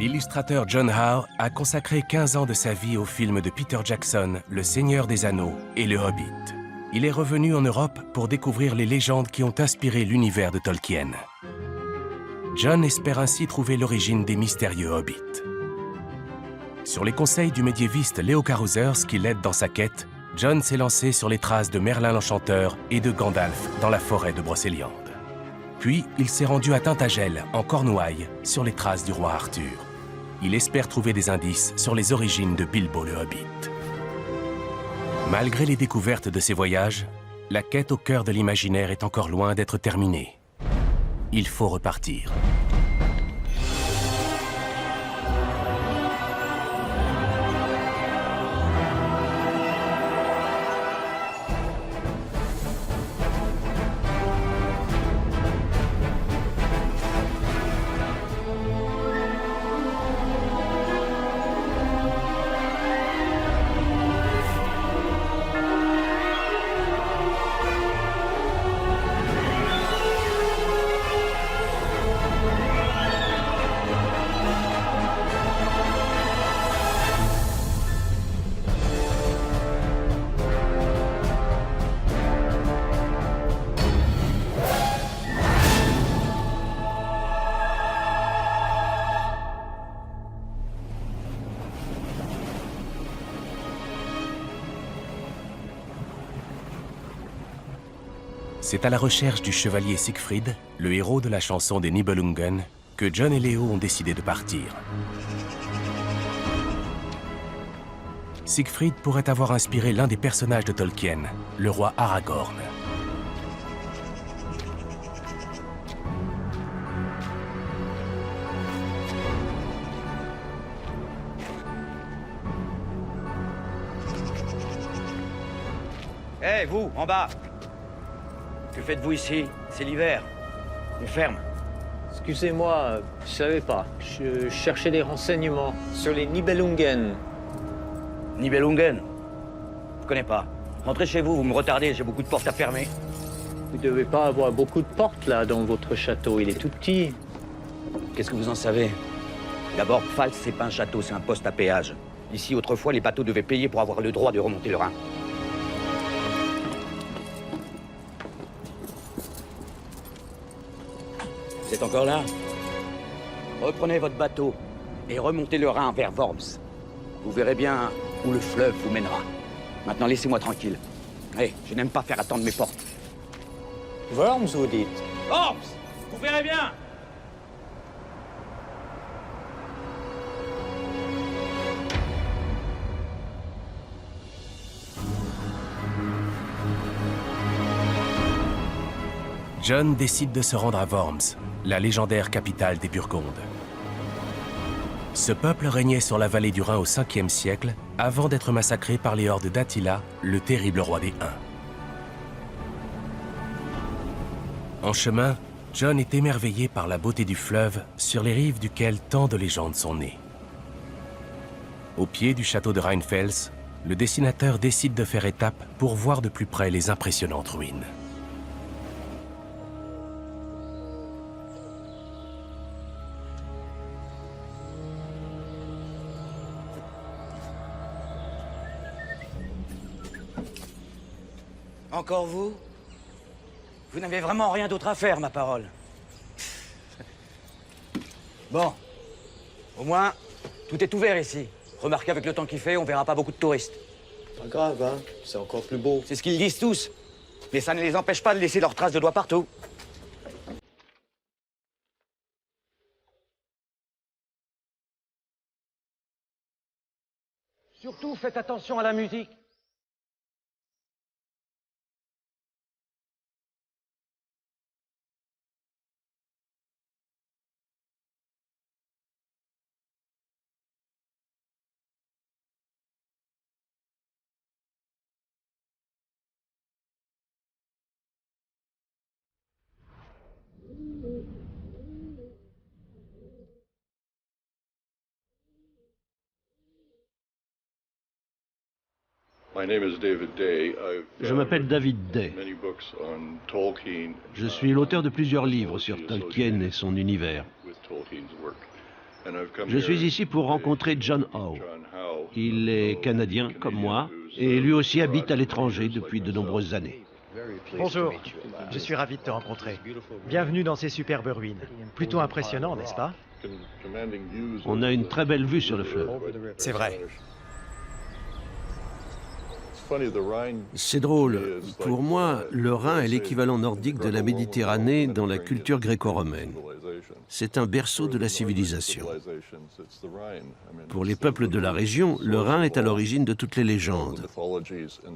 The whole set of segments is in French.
L'illustrateur John Howe a consacré 15 ans de sa vie au film de Peter Jackson, Le Seigneur des Anneaux et Le Hobbit. Il est revenu en Europe pour découvrir les légendes qui ont inspiré l'univers de Tolkien. John espère ainsi trouver l'origine des mystérieux Hobbits. Sur les conseils du médiéviste Leo Carousers qui l'aide dans sa quête, John s'est lancé sur les traces de Merlin l'Enchanteur et de Gandalf dans la forêt de Brocéliande. Puis, il s'est rendu à Tintagel, en Cornouailles, sur les traces du roi Arthur. Il espère trouver des indices sur les origines de Bilbo le Hobbit. Malgré les découvertes de ses voyages, la quête au cœur de l'imaginaire est encore loin d'être terminée. Il faut repartir. C'est à la recherche du chevalier Siegfried, le héros de la chanson des Nibelungen, que John et Léo ont décidé de partir. Siegfried pourrait avoir inspiré l'un des personnages de Tolkien, le roi Aragorn. Hé, vous, en bas! Que faites-vous ici? C'est l'hiver. On ferme. Excusez-moi, je savais pas. Je cherchais des renseignements sur les Nibelungen. Nibelungen? Je connais pas. Rentrez chez vous, vous me retardez, j'ai beaucoup de portes à fermer. Vous devez pas avoir beaucoup de portes là dans votre château, il est tout petit. Qu'est-ce que vous en savez? D'abord, Pfalz, c'est pas un château, c'est un poste à péage. Ici, autrefois, les bateaux devaient payer pour avoir le droit de remonter le Rhin. Vous êtes encore là? Reprenez votre bateau et remontez le Rhin vers Worms. Vous verrez bien où le fleuve vous mènera. Maintenant, laissez-moi tranquille. Hé, je n'aime pas faire attendre mes portes. Worms, vous dites? Worms! Vous verrez bien! John décide de se rendre à Worms, la légendaire capitale des Burgondes. Ce peuple régnait sur la vallée du Rhin au 5e siècle, avant d'être massacré par les hordes d'Attila, le terrible roi des Huns. En chemin, John est émerveillé par la beauté du fleuve, sur les rives duquel tant de légendes sont nées. Au pied du château de Rheinfels, le dessinateur décide de faire étape pour voir de plus près les impressionnantes ruines. Encore vous? Vous n'avez vraiment rien d'autre à faire, ma parole. Bon. Au moins, tout est ouvert ici. Remarquez, avec le temps qu'il fait, on verra pas beaucoup de touristes. Pas grave, hein. C'est encore plus beau. C'est ce qu'ils disent tous. Mais ça ne les empêche pas de laisser leurs traces de doigts partout. Surtout, faites attention à la musique. Je m'appelle David Day. Je suis l'auteur de plusieurs livres sur Tolkien et son univers. Je suis ici pour rencontrer John Howe. Il est canadien comme moi et lui aussi habite à l'étranger depuis de nombreuses années. Bonjour, je suis ravi de te rencontrer. Bienvenue dans ces superbes ruines. Plutôt impressionnant, n'est-ce pas? On a une très belle vue sur le fleuve. C'est vrai. C'est drôle. Pour moi, le Rhin est l'équivalent nordique de la Méditerranée dans la culture gréco-romaine. C'est un berceau de la civilisation. Pour les peuples de la région, le Rhin est à l'origine de toutes les légendes.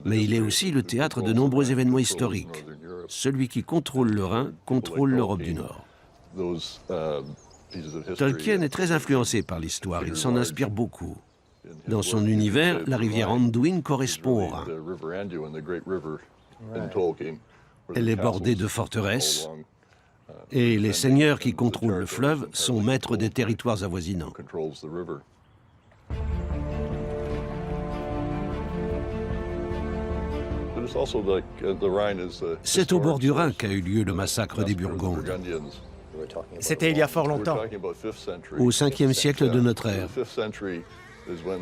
Mais il est aussi le théâtre de nombreux événements historiques. Celui qui contrôle le Rhin contrôle l'Europe du Nord. Tolkien est très influencé par l'histoire, il s'en inspire beaucoup. Dans son univers, la rivière Anduin correspond au Rhin. Elle est bordée de forteresses, et les seigneurs qui contrôlent le fleuve sont maîtres des territoires avoisinants. C'est au bord du Rhin qu'a eu lieu le massacre des Burgondes. C'était il y a fort longtemps. Au 5e siècle de notre ère,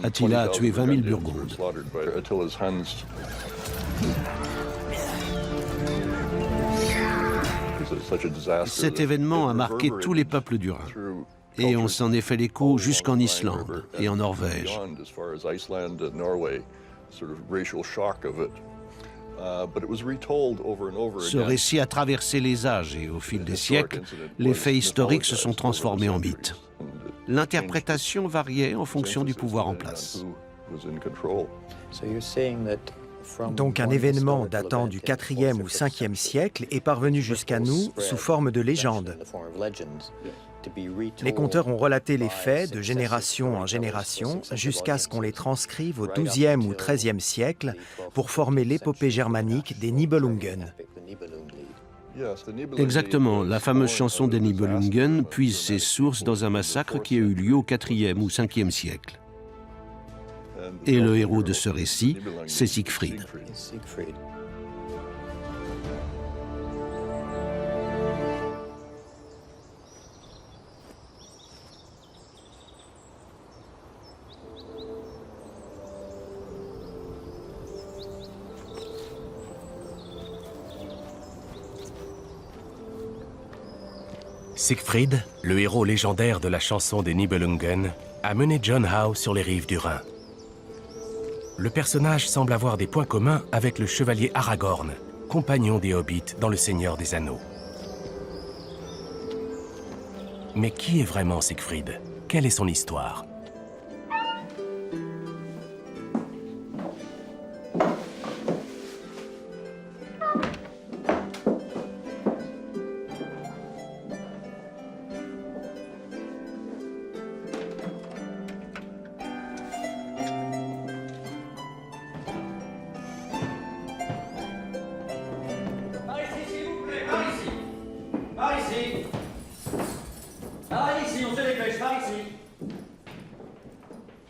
Attila a tué 20 000 Burgondes. Cet événement a marqué tous les peuples du Rhin. Et on s'en est fait l'écho jusqu'en Islande et en Norvège. Ce récit a traversé les âges et au fil des siècles, les faits historiques se sont transformés en mythes. L'interprétation variait en fonction du pouvoir en place. Donc un événement datant du 4e ou 5e siècle est parvenu jusqu'à nous sous forme de légende. Les conteurs ont relaté les faits de génération en génération jusqu'à ce qu'on les transcrive au 12e ou 13e siècle pour former l'épopée germanique des Nibelungen. Exactement, la fameuse chanson des Nibelungen puise ses sources dans un massacre qui a eu lieu au 4e ou 5e siècle. Et le héros de ce récit, c'est Siegfried. Siegfried, le héros légendaire de la chanson des Nibelungen, a mené John Howe sur les rives du Rhin. Le personnage semble avoir des points communs avec le chevalier Aragorn, compagnon des Hobbits dans Le Seigneur des Anneaux. Mais qui est vraiment Siegfried? Quelle est son histoire?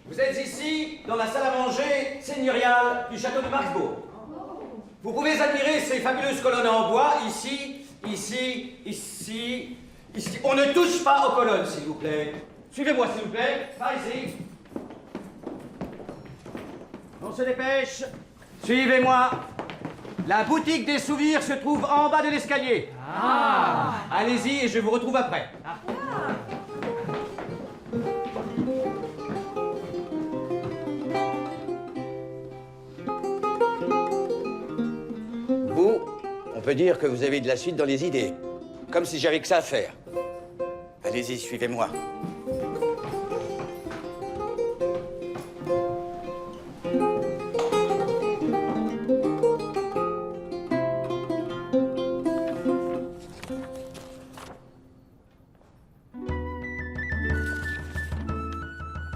Vous êtes ici, dans la salle à manger seigneuriale du château de Marksbourg. Vous pouvez admirer ces fabuleuses colonnes en bois, ici, ici, ici, ici. On ne touche pas aux colonnes, s'il vous plaît. Suivez-moi, s'il vous plaît. Par ici. On se dépêche. Suivez-moi. La boutique des souvenirs se trouve en bas de l'escalier. Ah. Allez-y et je vous retrouve après. Ah. Vous, on peut dire que vous avez de la suite dans les idées. Comme si j'avais que ça à faire. Allez-y, suivez-moi.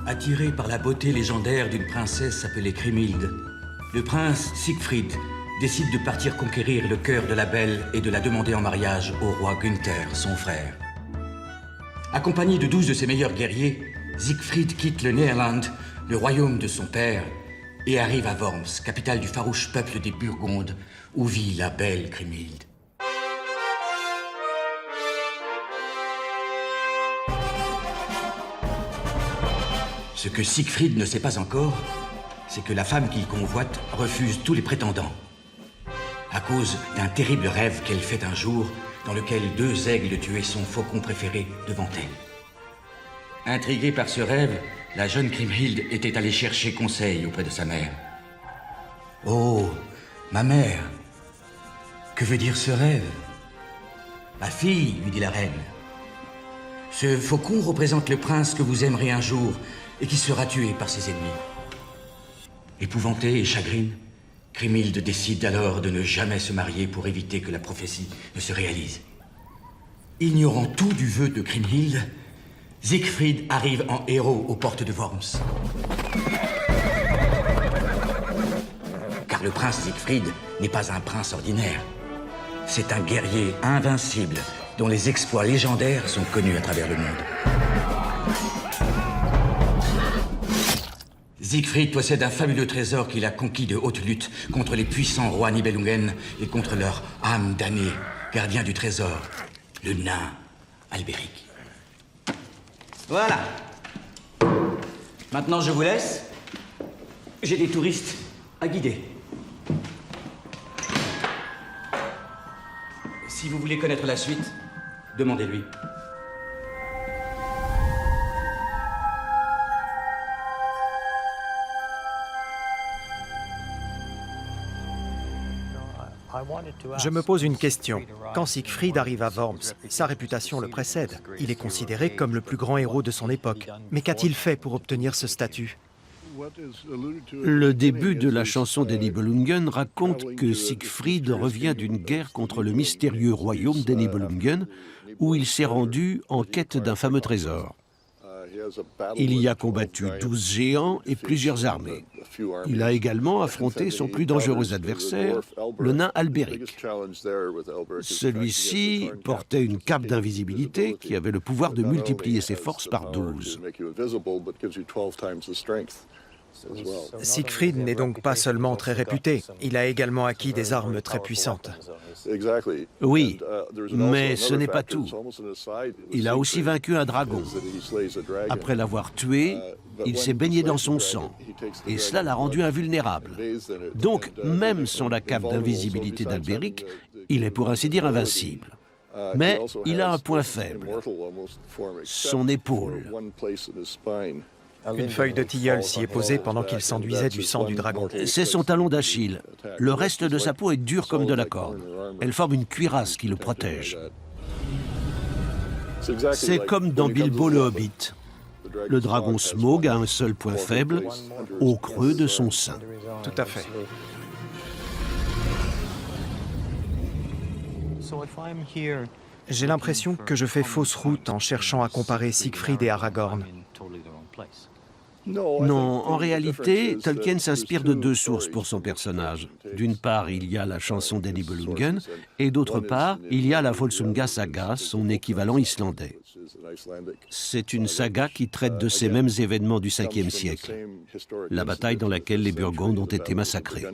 Attiré par la beauté légendaire d'une princesse appelée Kriemhild, le prince Siegfried décide de partir conquérir le cœur de la belle et de la demander en mariage au roi Gunther, son frère. Accompagné de 12 de ses meilleurs guerriers, Siegfried quitte le Néerland, le royaume de son père, et arrive à Worms, capitale du farouche peuple des Burgondes, où vit la belle Kriemhild. Ce que Siegfried ne sait pas encore, c'est que la femme qu'il convoite refuse tous les prétendants. À cause d'un terrible rêve qu'elle fait un jour, dans lequel 2 aigles tuaient son faucon préféré devant elle. Intriguée par ce rêve, la jeune Kriemhild était allée chercher conseil auprès de sa mère. « Oh, ma mère, que veut dire ce rêve ?»« Ma fille, lui dit la reine, ce faucon représente le prince que vous aimerez un jour et qui sera tué par ses ennemis. » Épouvantée et chagrine, Kriemhild décide alors de ne jamais se marier pour éviter que la prophétie ne se réalise. Ignorant tout du vœu de Kriemhild, Siegfried arrive en héros aux portes de Worms. Car le prince Siegfried n'est pas un prince ordinaire. C'est un guerrier invincible dont les exploits légendaires sont connus à travers le monde. Siegfried possède un fabuleux trésor qu'il a conquis de haute lutte contre les puissants rois Nibelungen et contre leur âme damnée, gardien du trésor, le nain Albéric. Voilà. Maintenant, je vous laisse. J'ai des touristes à guider. Si vous voulez connaître la suite, demandez-lui. Je me pose une question. Quand Siegfried arrive à Worms, sa réputation le précède. Il est considéré comme le plus grand héros de son époque. Mais qu'a-t-il fait pour obtenir ce statut? Le début de la chanson des Nibelungen raconte que Siegfried revient d'une guerre contre le mystérieux royaume des Nibelungen, où il s'est rendu en quête d'un fameux trésor. Il y a combattu 12 géants et plusieurs armées. Il a également affronté son plus dangereux adversaire, le nain Albéric. Celui-ci portait une cape d'invisibilité qui avait le pouvoir de multiplier ses forces par 12. Siegfried n'est donc pas seulement très réputé, il a également acquis des armes très puissantes. Oui, mais ce n'est pas tout. Il a aussi vaincu un dragon. Après l'avoir tué, il s'est baigné dans son sang, et cela l'a rendu invulnérable. Donc, même sans la cape d'invisibilité d'Albéric, il est pour ainsi dire invincible. Mais il a un point faible, son épaule. Une feuille de tilleul s'y est posée pendant qu'il s'enduisait du sang du dragon. C'est son talon d'Achille. Le reste de sa peau est dur comme de la corde. Elle forme une cuirasse qui le protège. C'est comme dans Bilbo le Hobbit. Le dragon Smaug a un seul point faible, au creux de son sein. Tout à fait. J'ai l'impression que je fais fausse route en cherchant à comparer Siegfried et Aragorn. Non, en réalité, Tolkien s'inspire de 2 sources pour son personnage. D'une part, il y a la chanson des Nibelungen, et d'autre part, il y a la Volsunga saga, son équivalent islandais. C'est une saga qui traite de ces mêmes événements du 5e siècle, la bataille dans laquelle les Burgondes ont été massacrés.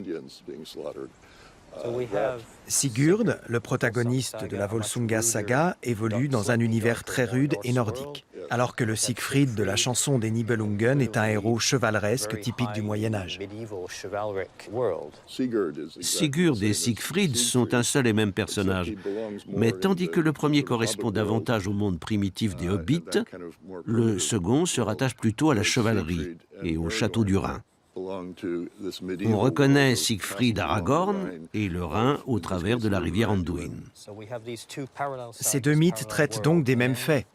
Sigurd, le protagoniste de la Volsunga saga, évolue dans un univers très rude et nordique, alors que le Siegfried de la chanson des Nibelungen est un héros chevaleresque typique du Moyen-Âge. Sigurd et Siegfried sont un seul et même personnage, mais tandis que le premier correspond davantage au monde primitif des Hobbits, le second se rattache plutôt à la chevalerie et au château du Rhin. On reconnaît Siegfried Aragorn et le Rhin au travers de la rivière Anduin. Ces 2 mythes traitent donc des mêmes faits.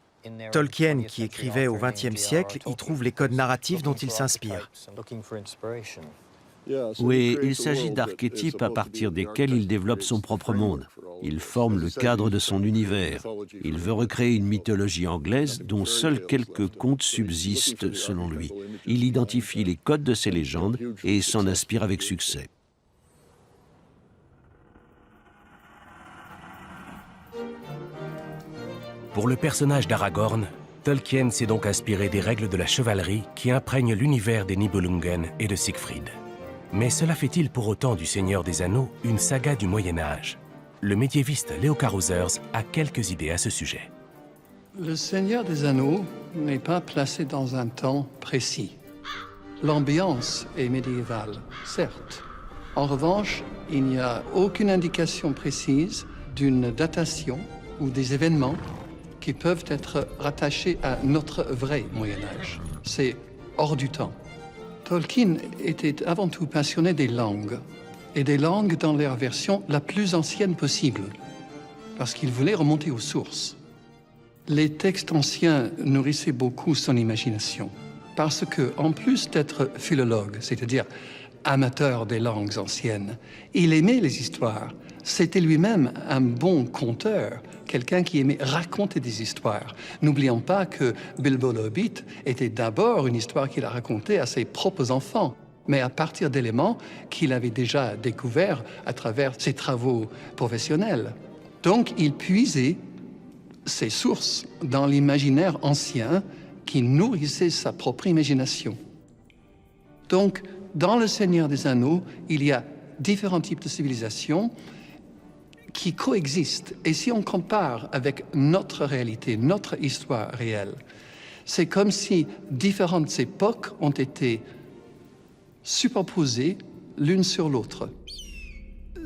Tolkien, qui écrivait au XXe siècle, y trouve les codes narratifs dont il s'inspire. Oui, il s'agit d'archétypes à partir desquels il développe son propre monde. Il forme le cadre de son univers. Il veut recréer une mythologie anglaise dont seuls quelques contes subsistent selon lui. Il identifie les codes de ces légendes et s'en inspire avec succès. Pour le personnage d'Aragorn, Tolkien s'est donc inspiré des règles de la chevalerie qui imprègnent l'univers des Nibelungen et de Siegfried. Mais cela fait-il pour autant du Seigneur des Anneaux une saga du Moyen-Âge? Le médiéviste Leo Carousers a quelques idées à ce sujet. Le Seigneur des Anneaux n'est pas placé dans un temps précis. L'ambiance est médiévale, certes. En revanche, il n'y a aucune indication précise d'une datation ou des événements qui peuvent être rattachés à notre vrai Moyen-Âge. C'est hors du temps. Tolkien était avant tout passionné des langues, et des langues dans leur version la plus ancienne possible, parce qu'il voulait remonter aux sources. Les textes anciens nourrissaient beaucoup son imagination, parce que, en plus d'être philologue, c'est-à-dire amateur des langues anciennes, il aimait les histoires. C'était lui-même un bon conteur, quelqu'un qui aimait raconter des histoires. N'oublions pas que Bilbo le Hobbit était d'abord une histoire qu'il a racontée à ses propres enfants, mais à partir d'éléments qu'il avait déjà découverts à travers ses travaux professionnels. Donc, il puisait ses sources dans l'imaginaire ancien qui nourrissait sa propre imagination. Donc, dans Le Seigneur des Anneaux, il y a différents types de civilisations qui coexistent. Et si on compare avec notre réalité, notre histoire réelle, c'est comme si différentes époques ont été superposées l'une sur l'autre,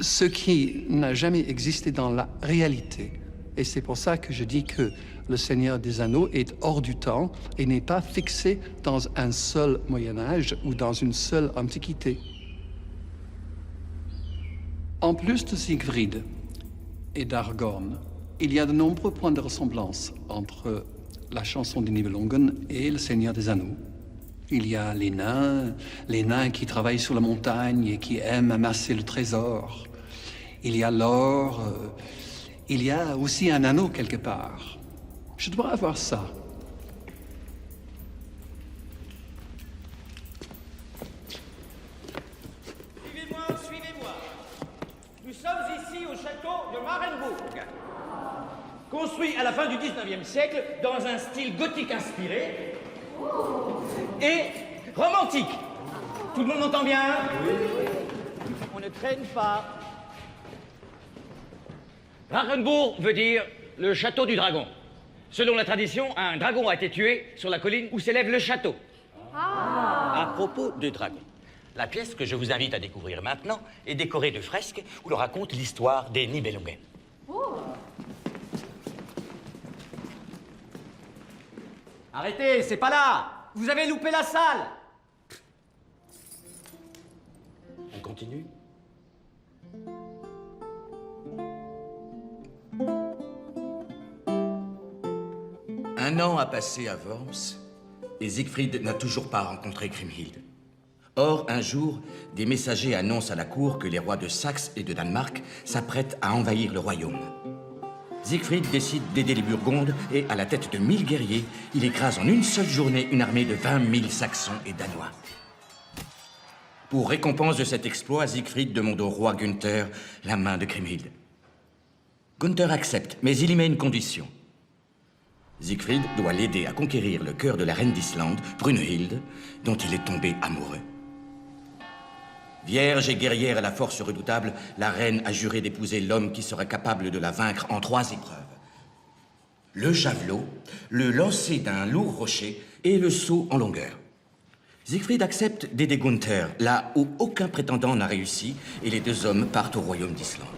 ce qui n'a jamais existé dans la réalité. Et c'est pour ça que je dis que Le Seigneur des Anneaux est hors du temps et n'est pas fixé dans un seul Moyen-Âge ou dans une seule Antiquité. En plus de Siegfried et d'Aragorn, il y a de nombreux points de ressemblance entre la chanson des Nibelungen et Le Seigneur des Anneaux. Il y a les nains qui travaillent sur la montagne et qui aiment amasser le trésor. Il y a l'or, il y a aussi un anneau quelque part. Je dois avoir ça. Suivez-moi, suivez-moi. Nous sommes ici au château de Marenburg, construit à la fin du 19e siècle dans un style gothique inspiré et romantique. Tout le monde m'entend bien? Oui. On ne traîne pas. Rarenburg veut dire le château du dragon. Selon la tradition, un dragon a été tué sur la colline où s'élève le château. À propos de dragon, la pièce que je vous invite à découvrir maintenant est décorée de fresques où l'on raconte l'histoire des Nibelungen. Arrêtez, c'est pas là! Vous avez loupé la salle! On continue? Un an a passé à Worms et Siegfried n'a toujours pas rencontré Kriemhild. Or, un jour, des messagers annoncent à la cour que les rois de Saxe et de Danemark s'apprêtent à envahir le royaume. Siegfried décide d'aider les Burgondes et, à la tête de 1000 guerriers, il écrase en une seule journée une armée de 20 000 Saxons et Danois. Pour récompense de cet exploit, Siegfried demande au roi Gunther la main de Kriemhild. Gunther accepte, mais il y met une condition. Siegfried doit l'aider à conquérir le cœur de la reine d'Islande, Brunhild, dont il est tombé amoureux. Vierge et guerrière à la force redoutable, la reine a juré d'épouser l'homme qui serait capable de la vaincre en 3 épreuves. Le javelot, le lancer d'un lourd rocher et le saut en longueur. Siegfried accepte d'aider Gunther, là où aucun prétendant n'a réussi, et les 2 hommes partent au royaume d'Islande.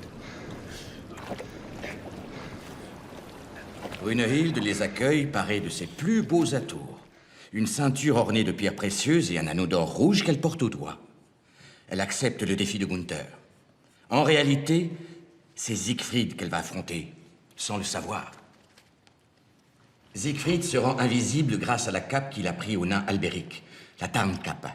Brunhild les accueille parée de ses plus beaux atours. Une ceinture ornée de pierres précieuses et un anneau d'or rouge qu'elle porte au doigt. Elle accepte le défi de Gunther. En réalité, c'est Siegfried qu'elle va affronter, sans le savoir. Siegfried se rend invisible grâce à la cape qu'il a pris au nain Albéric, la Tarnkappe.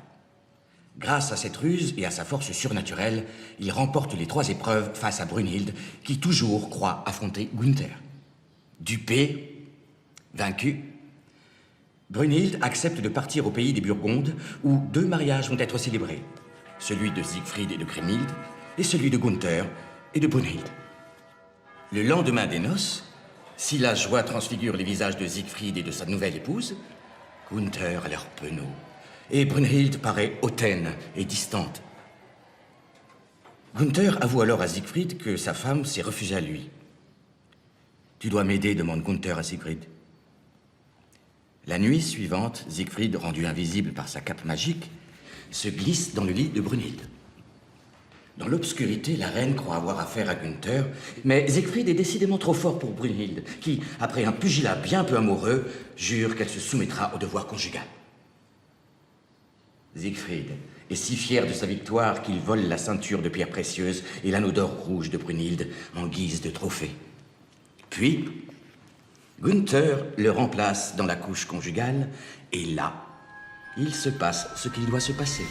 Grâce à cette ruse et à sa force surnaturelle, il remporte les 3 épreuves face à Brunhild, qui toujours croit affronter Gunther. Dupé, vaincu, Brunhild accepte de partir au pays des Burgondes, où 2 mariages vont être célébrés. Celui de Siegfried et de Kriemhild, et celui de Gunther et de Brunhild. Le lendemain des noces, si la joie transfigure les visages de Siegfried et de sa nouvelle épouse, Gunther a l'air penaud, et Brunhild paraît hautaine et distante. Gunther avoue alors à Siegfried que sa femme s'est refusée à lui. « Tu dois m'aider » demande Gunther à Siegfried. La nuit suivante, Siegfried, rendu invisible par sa cape magique, se glisse dans le lit de Brunhilde. Dans l'obscurité, la reine croit avoir affaire à Günther, mais Siegfried est décidément trop fort pour Brunhilde, qui, après un pugilat bien peu amoureux, jure qu'elle se soumettra au devoir conjugal. Siegfried est si fier de sa victoire qu'il vole la ceinture de pierres précieuses et l'anneau d'or rouge de Brunhilde en guise de trophée. Puis, Günther le remplace dans la couche conjugale, et là, il se passe ce qu'il doit se passer.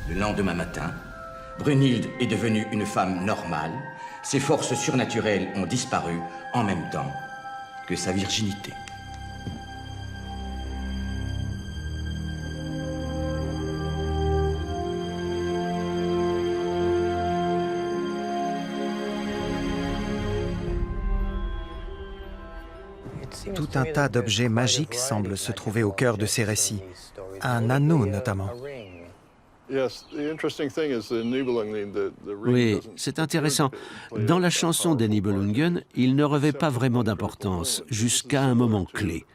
Le lendemain matin, Brunhilde est devenue une femme normale, ses forces surnaturelles ont disparu en même temps que sa virginité. Tout un tas d'objets magiques semblent se trouver au cœur de ces récits. Un anneau notamment. Oui, c'est intéressant. Dans la chanson des Nibelungen, il ne revêt pas vraiment d'importance, jusqu'à un moment clé.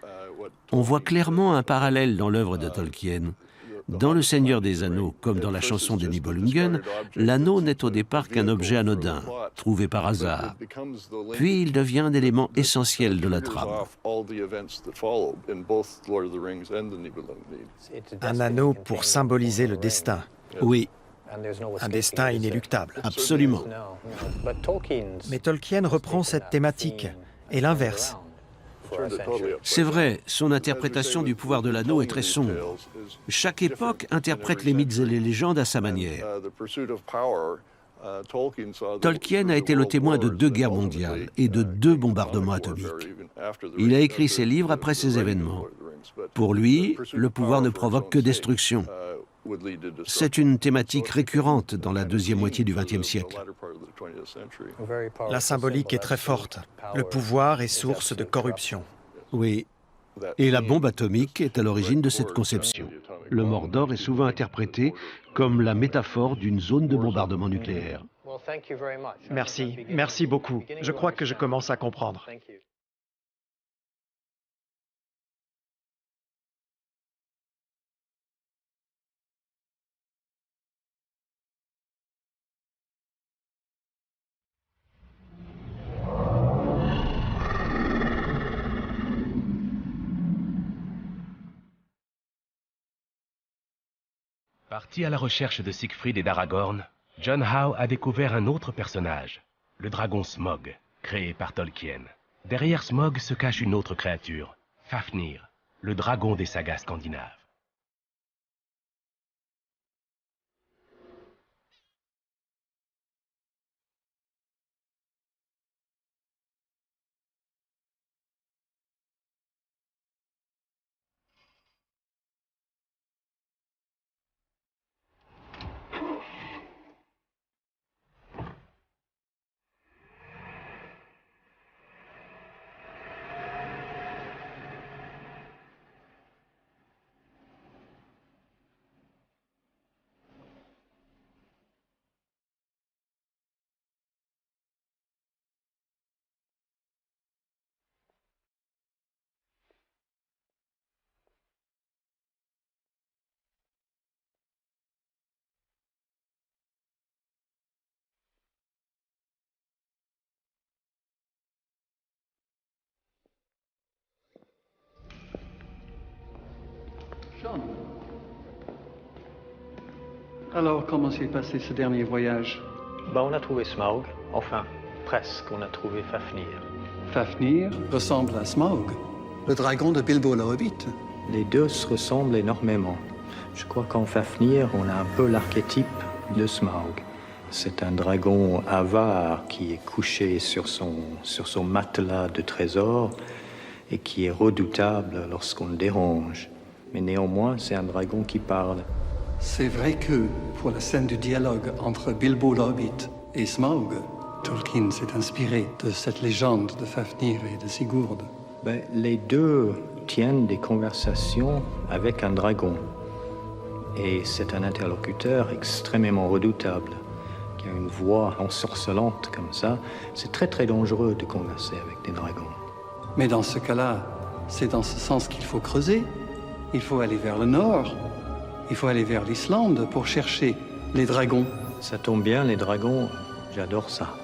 On voit clairement un parallèle dans l'œuvre de Tolkien. Dans Le Seigneur des Anneaux, comme dans la chanson des Nibelungen, l'anneau n'est au départ qu'un objet anodin, trouvé par hasard. Puis il devient un élément essentiel de la trame. Un anneau pour symboliser le destin. Oui, Un destin inéluctable. absolument. Mais Tolkien reprend cette thématique et l'inverse. C'est vrai, son interprétation du pouvoir de l'anneau est très sombre. Chaque époque interprète les mythes et les légendes à sa manière. Tolkien a été le témoin de 2 guerres mondiales et de 2 bombardements atomiques. Il a écrit ses livres après ces événements. Pour lui, le pouvoir ne provoque que destruction. C'est une thématique récurrente dans la deuxième moitié du XXe siècle. La symbolique est très forte. Le pouvoir est source de corruption. Oui, et la bombe atomique est à l'origine de cette conception. Le Mordor est souvent interprété comme la métaphore d'une zone de bombardement nucléaire. Merci beaucoup. Je crois que je commence à comprendre. Parti à la recherche de Siegfried et d'Aragorn, John Howe a découvert un autre personnage, le dragon Smaug, créé par Tolkien. Derrière Smaug se cache une autre créature, Fafnir, le dragon des sagas scandinaves. Alors, comment s'est passé ce dernier voyage? On a trouvé Smaug, enfin, presque, on a trouvé Fafnir. Fafnir ressemble à Smaug, le dragon de Bilbo le Hobbit. Les deux se ressemblent énormément. Je crois qu'en Fafnir, on a un peu l'archétype de Smaug. C'est un dragon avare qui est couché sur son matelas de trésors et qui est redoutable lorsqu'on le dérange. Mais néanmoins, c'est un dragon qui parle. C'est vrai que, pour la scène du dialogue entre Bilbo le Hobbit et Smaug, Tolkien s'est inspiré de cette légende de Fafnir et de Sigurd. Les deux tiennent des conversations avec un dragon. Et c'est un interlocuteur extrêmement redoutable, qui a une voix ensorcelante comme ça. C'est très très dangereux de converser avec des dragons. Mais dans ce cas-là, c'est dans ce sens qu'il faut creuser. Il faut aller vers le nord. Il faut aller vers l'Islande pour chercher les dragons. Ça tombe bien, les dragons, j'adore ça.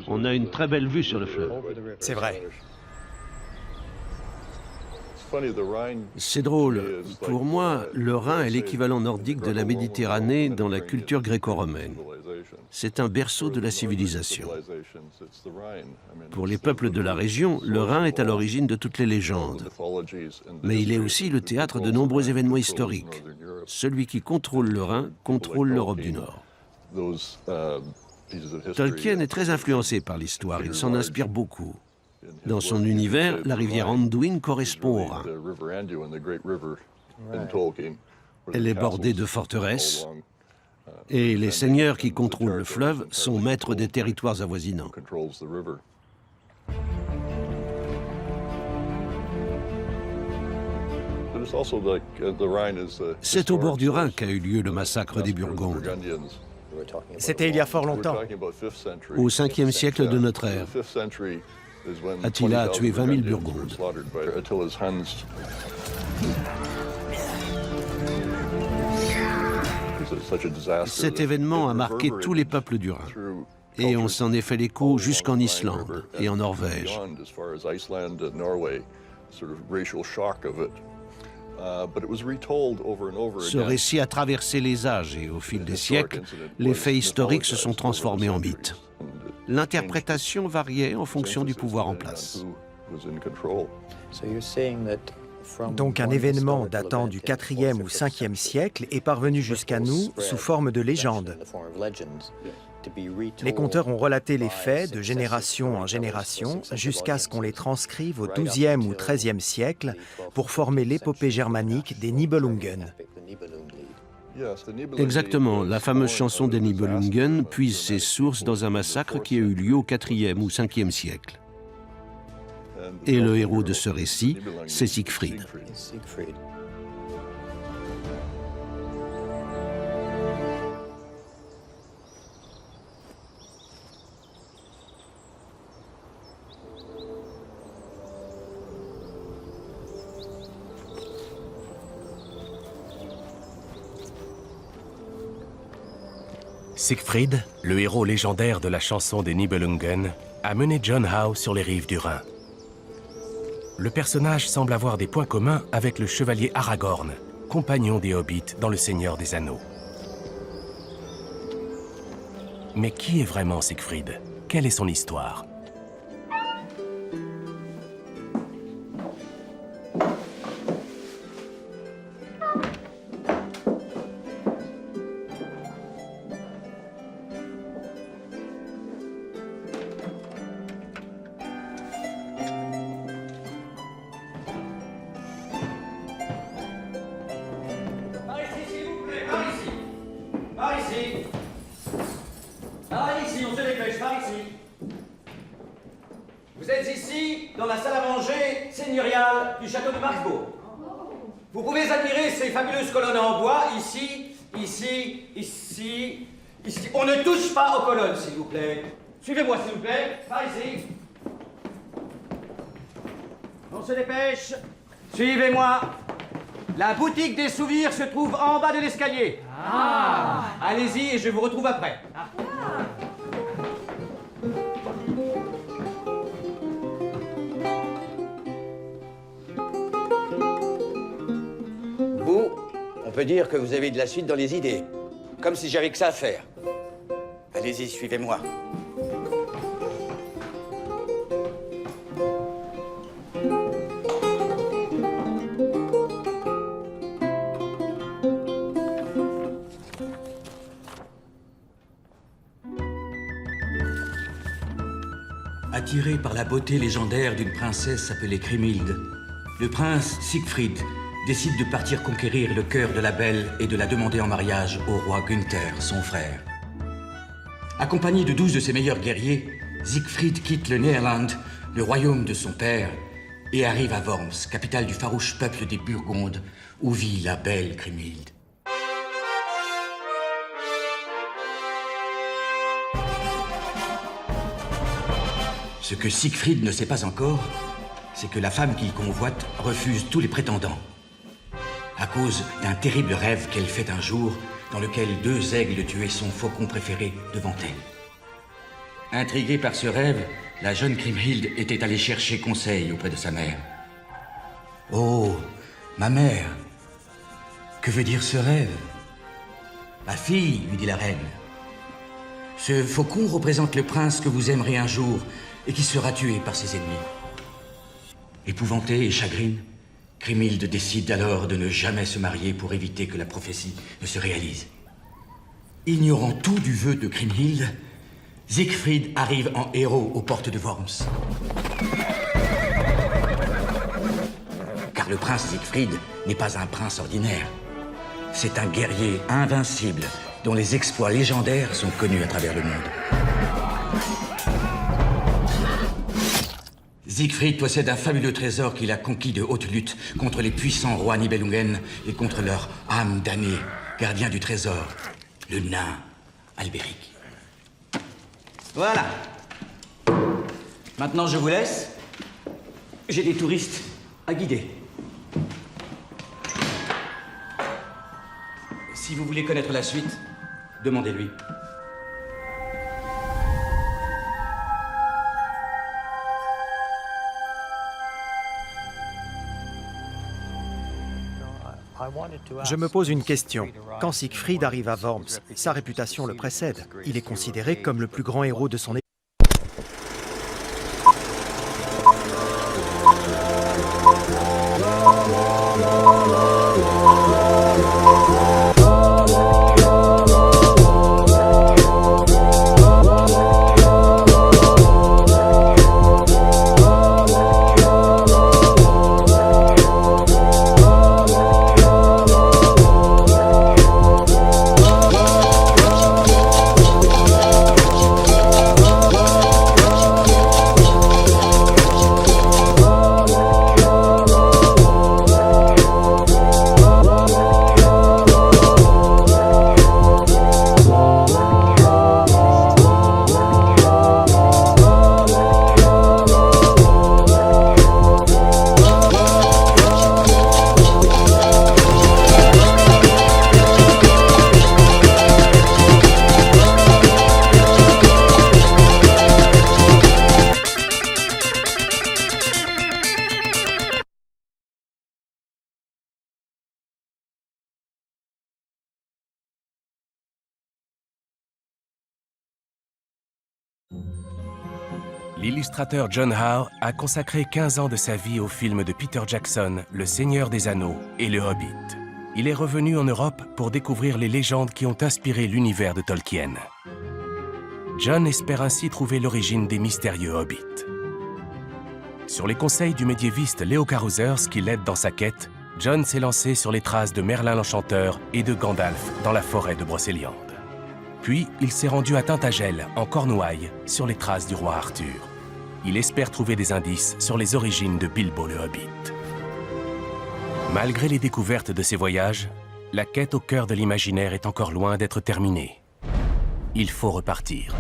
On a une très belle vue sur le fleuve. C'est vrai. C'est drôle. Pour moi, le Rhin est l'équivalent nordique de la Méditerranée dans la culture gréco-romaine. C'est un berceau de la civilisation. Pour les peuples de la région, le Rhin est à l'origine de toutes les légendes. Mais il est aussi le théâtre de nombreux événements historiques. Celui qui contrôle le Rhin contrôle l'Europe du Nord. Tolkien est très influencé par l'histoire, il s'en inspire beaucoup. Dans son univers, la rivière Anduin correspond au Rhin. Elle est bordée de forteresses, et les seigneurs qui contrôlent le fleuve sont maîtres des territoires avoisinants. C'est au bord du Rhin qu'a eu lieu le massacre des Burgondes. C'était il y a fort longtemps. Au 5e siècle de notre ère, Attila a tué 20 000 Burgondes. Cet événement a marqué tous les peuples du Rhin. Et on s'en est fait l'écho jusqu'en Islande et en Norvège. Ce récit a traversé les âges et au fil des siècles, les faits historiques se sont transformés en mythes. L'interprétation variait en fonction du pouvoir en place. Donc un événement datant du 4e ou 5e siècle est parvenu jusqu'à nous sous forme de légende. Les conteurs ont relaté les faits de génération en génération jusqu'à ce qu'on les transcrive au 12e ou 13e siècle pour former l'épopée germanique des Nibelungen. Exactement, la fameuse chanson des Nibelungen puise ses sources dans un massacre qui a eu lieu au 4e ou 5e siècle. Et le héros de ce récit, c'est Siegfried. Siegfried, le héros légendaire de la chanson des Nibelungen, a mené John Howe sur les rives du Rhin. Le personnage semble avoir des points communs avec le chevalier Aragorn, compagnon des Hobbits dans Le Seigneur des Anneaux. Mais qui est vraiment Siegfried? Quelle est son histoire? ici. Vous êtes ici, dans la salle à manger seigneuriale du château de Marksbourg. Vous pouvez admirer ces fabuleuses colonnes en bois, ici, ici, ici, ici. On ne touche pas aux colonnes, s'il vous plaît. Suivez-moi, s'il vous plaît. Par ici. On se dépêche. Suivez-moi. La boutique des souvenirs se trouve en bas de l'escalier. Ah. Allez-y et je vous retrouve après. Ah. Vous, on peut dire que vous avez de la suite dans les idées. Comme si j'avais que ça à faire. Allez-y, suivez-moi. Attiré par la beauté légendaire d'une princesse appelée Kriemhild, le prince Siegfried décide de partir conquérir le cœur de la belle et de la demander en mariage au roi Günther, son frère. Accompagné de 12 de ses meilleurs guerriers, Siegfried quitte le Néerlande, le royaume de son père, et arrive à Worms, capitale du farouche peuple des Burgondes, où vit la belle Kriemhild. Ce que Siegfried ne sait pas encore, c'est que la femme qu'il convoite refuse tous les prétendants, à cause d'un terrible rêve qu'elle fait un jour, dans lequel 2 aigles tuaient son faucon préféré devant elle. Intriguée par ce rêve, la jeune Kriemhild était allée chercher conseil auprès de sa mère. « Oh, ma mère, que veut dire ce rêve ?»« Ma fille, lui dit la reine, ce faucon représente le prince que vous aimerez un jour et qui sera tué par ses ennemis. » Épouvantée et chagrine, Kriemhild décide alors de ne jamais se marier pour éviter que la prophétie ne se réalise. Ignorant tout du vœu de Kriemhild, Siegfried arrive en héros aux portes de Worms. Car le prince Siegfried n'est pas un prince ordinaire. C'est un guerrier invincible dont les exploits légendaires sont connus à travers le monde. Siegfried possède un fabuleux trésor qu'il a conquis de haute lutte contre les puissants rois Nibelungen et contre leur âme damnée, gardien du trésor, le nain Albéric. Voilà. Maintenant, je vous laisse. J'ai des touristes à guider. Si vous voulez connaître la suite, demandez-lui. Je me pose une question. Quand Siegfried arrive à Worms, sa réputation le précède. Il est considéré comme le plus grand héros de son époque. L'illustrateur John Howe a consacré 15 ans de sa vie au film de Peter Jackson, Le Seigneur des Anneaux et Le Hobbit. Il est revenu en Europe pour découvrir les légendes qui ont inspiré l'univers de Tolkien. John espère ainsi trouver l'origine des mystérieux Hobbits. Sur les conseils du médiéviste Leo Carousers qui l'aide dans sa quête, John s'est lancé sur les traces de Merlin l'Enchanteur et de Gandalf dans la forêt de Brocéliande. Puis, il s'est rendu à Tintagel, en Cornouailles, sur les traces du roi Arthur. Il espère trouver des indices sur les origines de Bilbo le Hobbit. Malgré les découvertes de ses voyages, la quête au cœur de l'imaginaire est encore loin d'être terminée. Il faut repartir.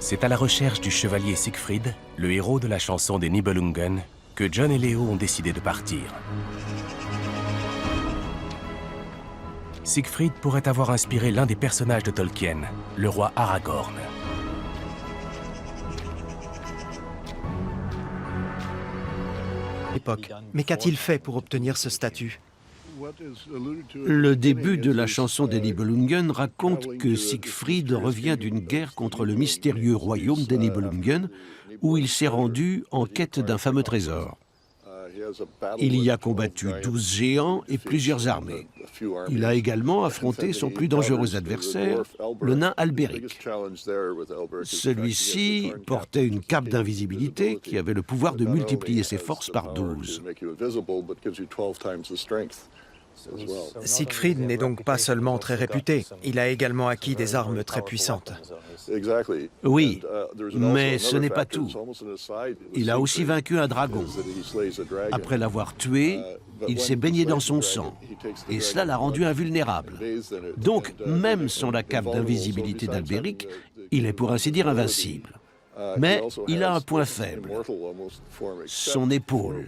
C'est à la recherche du chevalier Siegfried, le héros de la chanson des Nibelungen, que John et Léo ont décidé de partir. Siegfried pourrait avoir inspiré l'un des personnages de Tolkien, le roi Aragorn. Mais qu'a-t-il fait pour obtenir ce statut? Le début de la chanson des Nibelungen raconte que Siegfried revient d'une guerre contre le mystérieux royaume des Nibelungen, où il s'est rendu en quête d'un fameux trésor. Il y a combattu 12 géants et plusieurs armées. Il a également affronté son plus dangereux adversaire, le nain Albéric. Celui-ci portait une cape d'invisibilité qui avait le pouvoir de multiplier ses forces par 12. Siegfried n'est donc pas seulement très réputé, il a également acquis des armes très puissantes. Oui, mais ce n'est pas tout. Il a aussi vaincu un dragon. Après l'avoir tué, il s'est baigné dans son sang, et cela l'a rendu invulnérable. Donc, même sans la cape d'invisibilité d'Albéric, il est pour ainsi dire invincible. Mais il a un point faible, son épaule.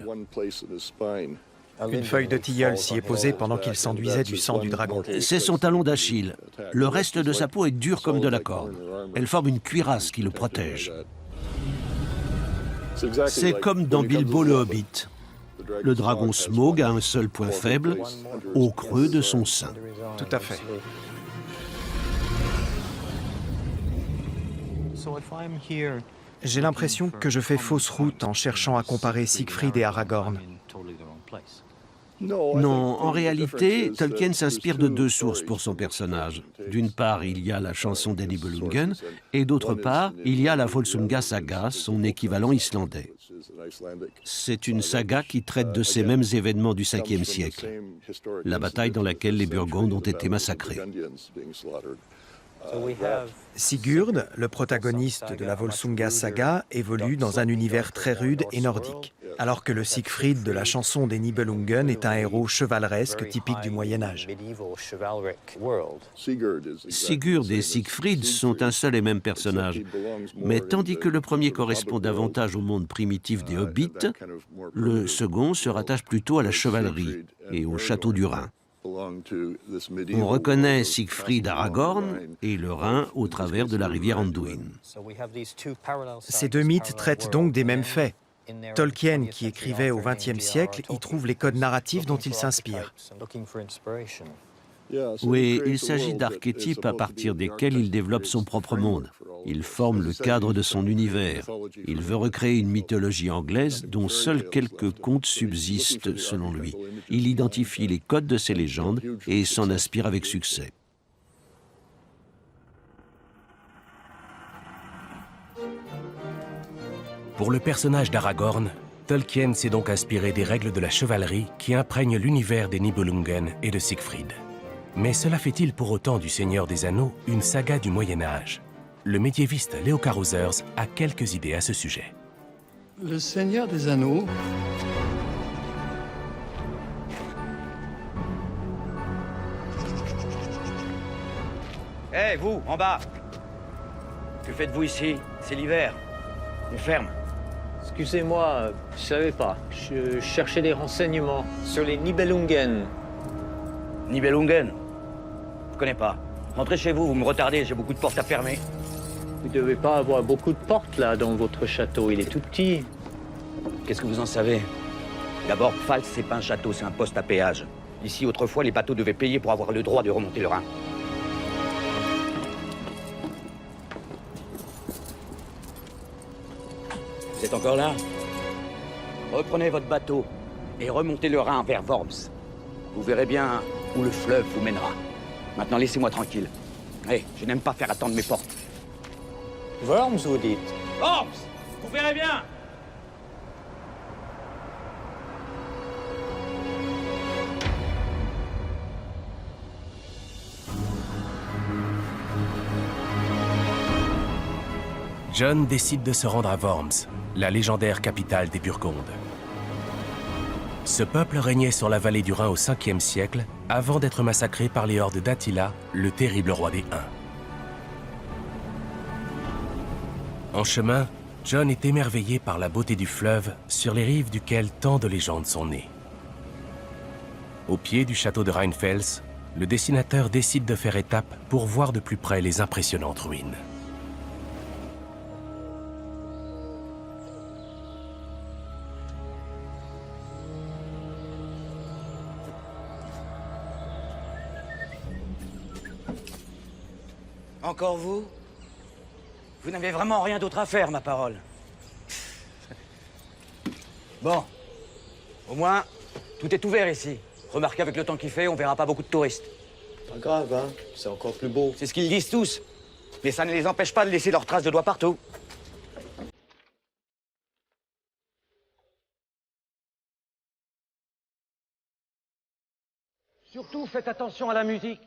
Une feuille de tilleul s'y est posée pendant qu'il s'enduisait du sang du dragon. C'est son talon d'Achille. Le reste de sa peau est dur comme de la corde. Elle forme une cuirasse qui le protège. C'est comme dans Bilbo le Hobbit. Le dragon Smaug a un seul point faible, au creux de son sein. Tout à fait. J'ai l'impression que je fais fausse route en cherchant à comparer Siegfried et Aragorn. Non, en réalité, Tolkien s'inspire de deux sources pour son personnage. D'une part, il y a la chanson des Nibelungen, et d'autre part, il y a la Volsunga Saga, son équivalent islandais. C'est une saga qui traite de ces mêmes événements du 5e siècle, la bataille dans laquelle les Burgondes ont été massacrés. Sigurd, le protagoniste de la Volsunga Saga, évolue dans un univers très rude et nordique, alors que le Siegfried de la chanson des Nibelungen est un héros chevaleresque typique du Moyen-Âge. Sigurd et Siegfried sont un seul et même personnage, mais tandis que le premier correspond davantage au monde primitif des Hobbits, le second se rattache plutôt à la chevalerie et au château du Rhin. On reconnaît Siegfried Aragorn et le Rhin au travers de la rivière Anduin. Ces deux mythes traitent donc des mêmes faits. Tolkien, qui écrivait au XXe siècle, y trouve les codes narratifs dont il s'inspire. Oui, il s'agit d'archétypes à partir desquels il développe son propre monde. Il forme le cadre de son univers. Il veut recréer une mythologie anglaise dont seuls quelques contes subsistent selon lui. Il identifie les codes de ces légendes et s'en inspire avec succès. Pour le personnage d'Aragorn, Tolkien s'est donc inspiré des règles de la chevalerie qui imprègnent l'univers des Nibelungen et de Siegfried. Mais cela fait-il pour autant du Seigneur des Anneaux une saga du Moyen-Âge? Le médiéviste Leo Carousers a quelques idées à ce sujet. Le Seigneur des Anneaux Hé, vous, en bas! Que faites-vous ici? C'est l'hiver. On ferme. Excusez-moi, je savais pas. Je cherchais des renseignements sur les Nibelungen. Nibelungen? Je connais pas. Rentrez chez vous, vous me retardez, j'ai beaucoup de portes à fermer. Vous devez pas avoir beaucoup de portes là dans votre château, il est tout petit. Qu'est-ce que vous en savez? D'abord, Pfalz, c'est pas un château, c'est un poste à péage. Ici, autrefois, les bateaux devaient payer pour avoir le droit de remonter le Rhin. Vous êtes encore là? Reprenez votre bateau et remontez le Rhin vers Worms. Vous verrez bien où le fleuve vous mènera. Maintenant, laissez-moi tranquille. Je n'aime pas faire attendre mes portes. Worms, vous dites? Worms! Vous verrez bien! John décide de se rendre à Worms, la légendaire capitale des Burgondes. Ce peuple régnait sur la vallée du Rhin au 5e siècle, avant d'être massacré par les hordes d'Attila, le terrible roi des Huns. En chemin, John est émerveillé par la beauté du fleuve sur les rives duquel tant de légendes sont nées. Au pied du château de Rheinfels, le dessinateur décide de faire étape pour voir de plus près les impressionnantes ruines. Encore vous? Vous n'avez vraiment rien d'autre à faire, ma parole. Bon. Au moins, tout est ouvert ici. Remarquez, avec le temps qu'il fait, on verra pas beaucoup de touristes. Pas grave, hein, c'est encore plus beau. C'est ce qu'ils disent tous. Mais ça ne les empêche pas de laisser leurs traces de doigts partout. Surtout, faites attention à la musique.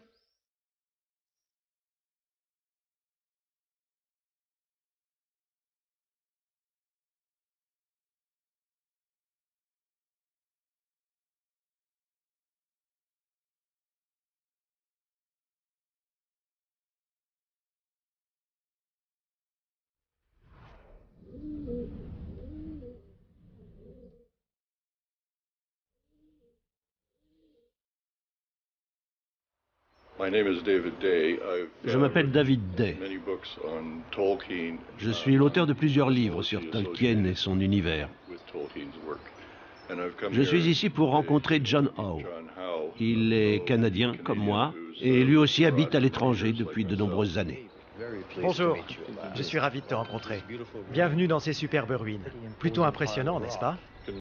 Je m'appelle David Day. Je suis l'auteur de plusieurs livres sur Tolkien et son univers. Je suis ici pour rencontrer John Howe. Il est canadien comme moi et lui aussi habite à l'étranger depuis de nombreuses années. Bonjour, je suis ravi de te rencontrer. Bienvenue dans ces superbes ruines. Plutôt impressionnant, n'est-ce pas?